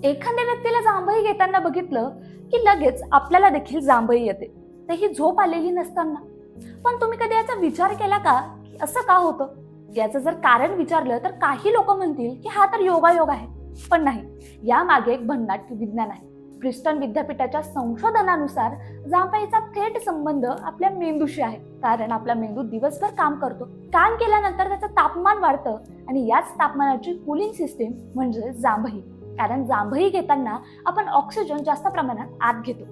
एखाद्या व्यक्तीला जांभई घेताना बघितलं की लगेच आपल्याला देखील जांभई येते, तेही झोप आलेली नसताना. पण तुम्ही कधी याचा विचार केला का की असं का होतं? याचं जर कारण विचारलं तर काही लोक म्हणतील की हा तर योगायोग आहे. पण नाही, यामागे एक भन्नाट विज्ञान आहे. प्रिस्टन विद्यापीठाच्या संशोधनानुसार जांभईचा थेट संबंध आपल्या मेंदूशी आहे. कारण आपला मेंदू दिवसभर काम करतो. काम केल्यानंतर त्याचं तापमान वाढतं आणि याच तापमानाची कूलिंग सिस्टीम म्हणजे जांभई. कारण जांभई घेताना आपण ऑक्सिजन जास्त प्रमाणात आत घेतो.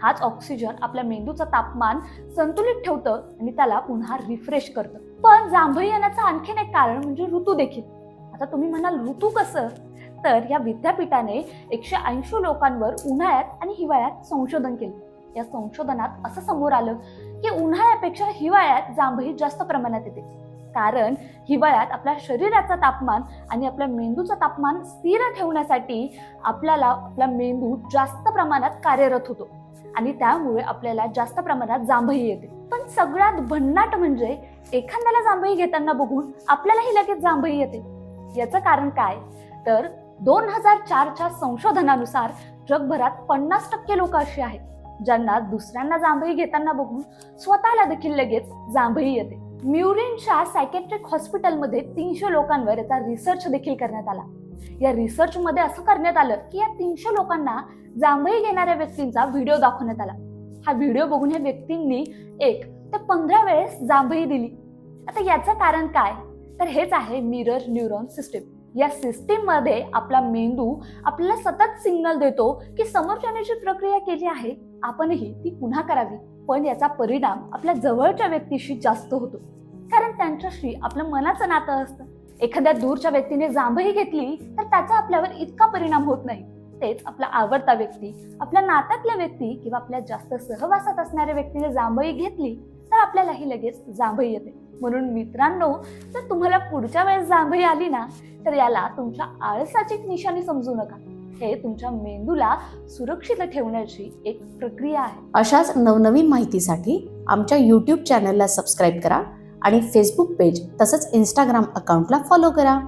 हाच ऑक्सिजन आपल्या मेंदूचं तापमान संतुलित ठेवतं आणि त्याला पुन्हा रिफ्रेश करतं. पण जांभई येण्याचं आणखीन एक कारण म्हणजे ऋतू देखील. आता तुम्ही म्हणाल ऋतू कसं? तर या विद्यापीठाने 180 लोकांवर उन्हाळ्यात आणि हिवाळ्यात संशोधन केलं. या संशोधनात असं समोर आलं की उन्हाळ्यापेक्षा हिवाळ्यात जांभई जास्त प्रमाणात येते. कारण हिवाळ्यात आपल्या शरीराचं तापमान आणि आपल्या मेंदूचं तापमान स्थिर ठेवण्यासाठी आपला मेंदू जास्त प्रमाणात कार्यरत होतो आणि त्यामुळे आपल्याला जास्त प्रमाणात जांभई येते. पण सगळ्यात भन्नाट म्हणजे एखाद्याला जांभई घेताना बघून आपल्यालाही लगेच जांभई येते. याचं कारण काय? तर 2004च्या संशोधनानुसार जगभरात 50% लोक अशी आहेत ज्यांना दुसऱ्यांना जांभई घेताना बघून स्वतःला देखील लगेच जांभई येते. म्युरिनच्या सायकेट्रिक हॉस्पिटलमध्ये 300 लोकांवर याचा रिसर्च देखील करण्यात आला. या रिसर्च मध्ये असं करण्यात आलं की या 300 लोकांना जांभई घेणाऱ्या व्यक्तींचा व्हिडिओ दाखवण्यात आला. हा व्हिडिओ बघून या व्यक्तींनी 1 ते 15 वेळेस जांभई दिली. आता याचं कारण काय? तर हेच आहे मिरर न्यूरॉन सिस्टीम. या सिस्टीम मध्ये आपला मेंदू आपल्याला सतत सिग्नल देतो की समोरच्याने जी प्रक्रिया केली आहे आपणही ती पुन्हा करावी. पण याचा परिणाम आपल्या जवळच्या व्यक्तीशी जास्त होतो, कारण त्यांच्याशी आपलं मनाचं नातं असतं. एखाद्या दूरच्या व्यक्तीने जांभई घेतली तर त्याचा आपल्यावर इतका परिणाम होत नाही. तेच आपला आवडता व्यक्ती, आपल्या नात्यातला व्यक्ती किंवा आपल्या जास्त सहवासात असणाऱ्या व्यक्तीने जांभई घेतली तर आपल्यालाही लगेच जांभई येते. म्हणून मित्रांनो, जर तुम्हाला पुढच्या वेळेस जांभई आली ना तर याला तुमच्या आळसाची निशाणी समजू नका. हे तुमच्या मेंदूला सुरक्षित ठेवण्याची एक प्रक्रिया आहे. अशाच नवनवीन माहितीसाठी आमच्या YouTube चॅनलला सबस्क्राईब करा आणि फेसबुक पेज तसंच Instagram अकाउंटला फॉलो करा.